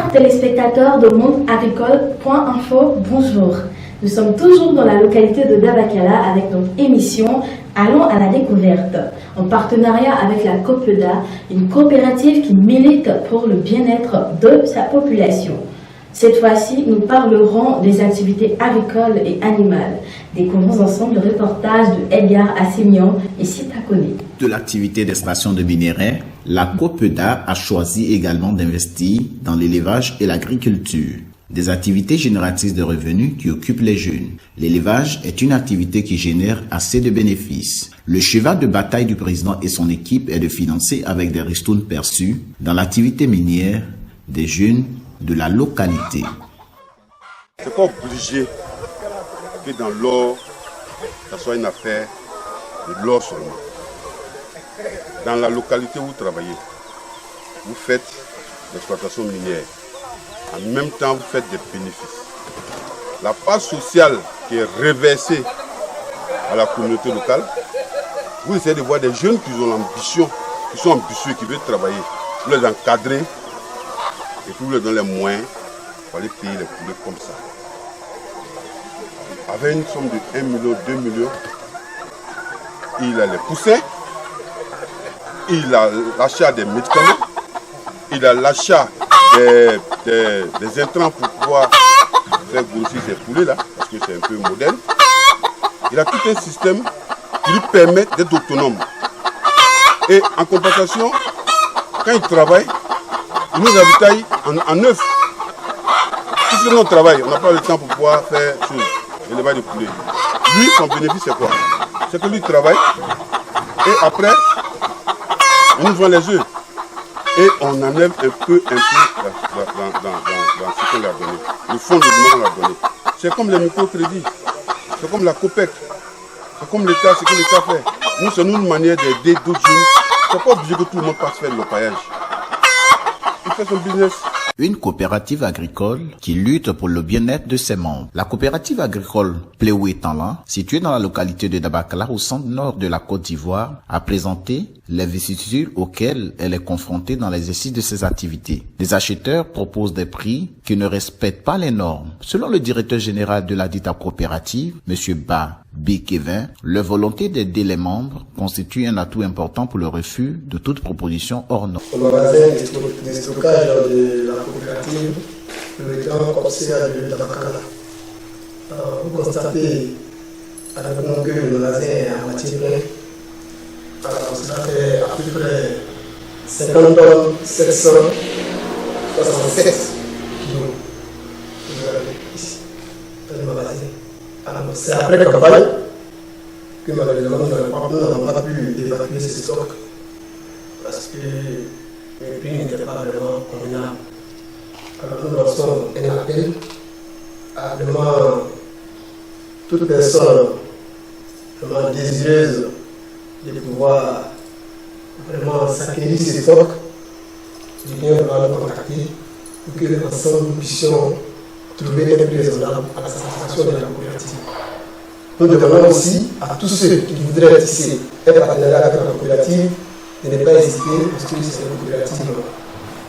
Chers téléspectateurs de mondeagricole.info, bonjour. Nous sommes toujours dans la localité de Dabakala avec notre émission Allons à la découverte, en partenariat avec la COPEDA, une coopérative qui milite pour le bien-être de sa population. Cette fois-ci, nous parlerons des activités agricoles et animales. Découvrons ensemble le reportage de Edgar Assimian et Sita Kone. De l'activité des stations de minerais, la COPEDA a choisi également d'investir dans l'élevage et l'agriculture. Des activités génératrices de revenus qui occupent les jeunes. L'élevage est une activité qui génère assez de bénéfices. Le cheval de bataille du président et son équipe est de financer avec des ristournes perçus dans l'activité minière des jeunes de la localité. C'est pas obligé que dans l'or, ça soit une affaire de l'or seulement. Dans la localité où vous travaillez, vous faites l'exploitation minière. En même temps, vous faites des bénéfices. La part sociale qui est reversée à la communauté locale, vous essayez de voir des jeunes qui ont l'ambition, qui sont ambitieux, qui veulent travailler. Vous les encadrez et puis vous leur donnez les moyens pour aller payer les poulets comme ça. Avec une somme de 1 million, 2 millions, il a les poussins, il a l'achat des médicaments, il a l'achat des intrants pour pouvoir faire grossir ces poulets-là, parce que c'est un peu moderne. Il a tout un système qui lui permet d'être autonome. Et en compensation, quand il travaille, il nous ravitaille en œuf. Puisque nous on travaille, on n'a pas le temps pour pouvoir faire chose, l'élevage de poulets. Lui, son bénéfice c'est quoi? C'est que lui travaille et après, on nous vend les œufs. Et on enlève un peu dans ce qu'on lui a donné. Le fonds de roulement qu'on lui a donné. C'est comme les microcrédits, c'est comme la COPEC, c'est comme l'État, ce que l'État fait. Nous, c'est une manière d'aider d'autres jeunes. Il ne faut pas obliger que tout le monde passe faire le paillage. Il fait son business. Une coopérative agricole qui lutte pour le bien-être de ses membres. La coopérative agricole Pléoué Tanlan, située dans la localité de Dabakala au centre nord de la Côte d'Ivoire, a présenté les vicissitudes auxquelles elle est confrontée dans l'exercice de ses activités. Les acheteurs proposent des prix qui ne respectent pas les normes. Selon le directeur général de la dite coopérative, M. Ba Kevin, leur volonté d'aider les membres constitue un atout important pour le refus de toute proposition hors norme. Au magasin de stockage de la coopérative, le grand commissariat de Dabakala. Vous constatez avec nous que le magasin est à moitié plein. Ça fait à peu près 50 tonnes 767 kilos. Vous avez ici, dans le magasin. Alors, c'est après la campagne que malheureusement nous n'avons pas pu évacuer ces stocks parce que le prix n'était pas vraiment convenable. Alors nous lançons un appel à vraiment toute personne vraiment désireuse de pouvoir vraiment s'acquérir ces stocks, de bien vraiment nous contacter pour que ensemble nous puissions trouver un prix raisonnable à la satisfaction de la coopérative. Nous demandons aussi à tous ceux qui voudraient tisser un partenariat avec la coopérative de ne pas hésiter parce que c'est une coopérative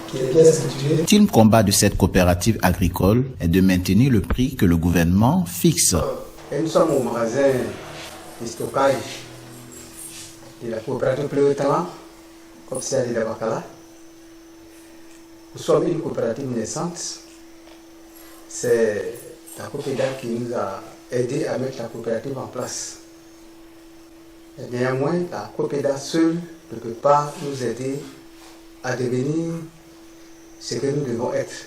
qui est bien structurée. Le combat de cette coopérative agricole est de maintenir le prix que le gouvernement fixe. Et nous sommes au magasin de stockage de la coopérative Pléoué Tanlan, comme c'est à Dabakala. Nous sommes une coopérative naissante. C'est la COPEDA qui nous a aidé à mettre la coopérative en place. Et néanmoins, la COPEDA seule ne peut pas nous aider à devenir ce que nous devons être.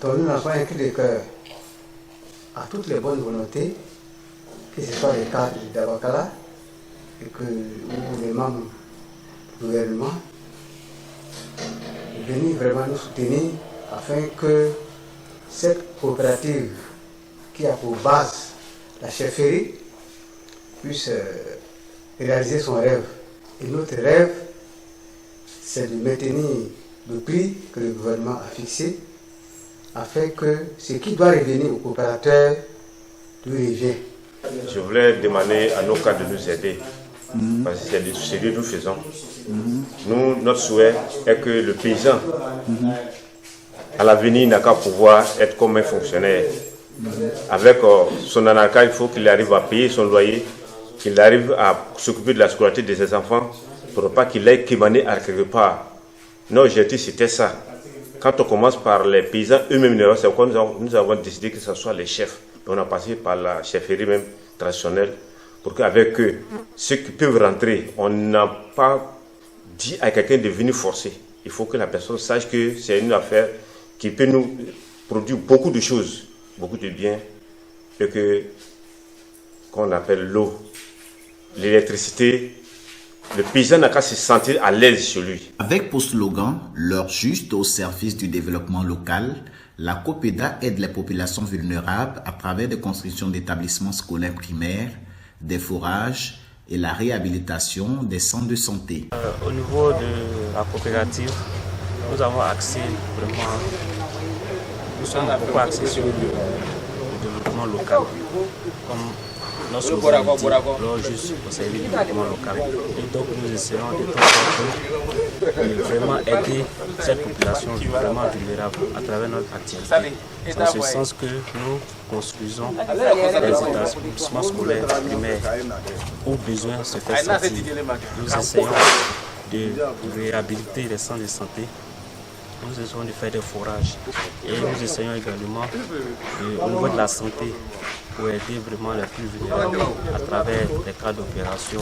Donc nous lançons un cri de cœur à toutes les bonnes volontés, que ce soit les cadres de Dabakala ou les membres du gouvernement, de venir vraiment nous soutenir afin que cette coopérative qui a pour base la chefferie puisse réaliser son rêve. Et notre rêve, c'est de maintenir le prix que le gouvernement a fixé afin que ce qui doit revenir aux coopérateurs lui revienne. Je voulais demander à nos cadres de nous aider, parce que c'est ce que nous faisons. Nous, notre souhait est que le paysan à l'avenir, il n'a qu'à pouvoir être comme un fonctionnaire. Avec son anarcha, il faut qu'il arrive à payer son loyer, qu'il arrive à s'occuper de la scolarité de ses enfants, pour ne pas qu'il aille quimaner à quelque part. Nos objectifs, c'était ça. Quand on commence par les paysans eux-mêmes, c'est pourquoi nous avons décidé que ce soit les chefs. On a passé par la chefferie même traditionnelle, pour qu'avec eux, ceux qui peuvent rentrer, on n'a pas dit à quelqu'un de venir forcer. Il faut que la personne sache que c'est une affaire qui peut nous produire beaucoup de choses, beaucoup de biens, et que, qu'on appelle l'eau, l'électricité. Le paysan n'a qu'à se sentir à l'aise chez lui. Avec pour slogan « L'heure juste au service du développement local », la COPEDA aide les populations vulnérables à travers des constructions d'établissements scolaires primaires, des forages et la réhabilitation des centres de santé. Au niveau de la coopérative, nous avons axé vraiment, nous sommes beaucoup axés sur le développement local. Comme lorsque vous avez dit, l'heure juste au service du développement local. Et donc nous essayons de temps en temps de vraiment aider cette population vraiment vulnérable à travers notre activité. Dans ce sens que nous construisons des établissements scolaires primaires où besoin se fait sentir. Nous essayons de réhabiliter les centres de santé. Nous essayons de faire des forages et nous essayons également au niveau de la santé pour aider vraiment les plus vulnérables à travers des cas d'opération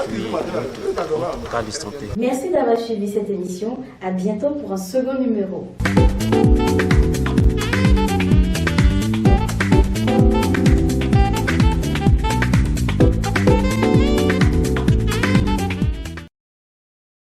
puis d'autres cas de santé. Merci d'avoir suivi cette émission. À bientôt pour un second numéro.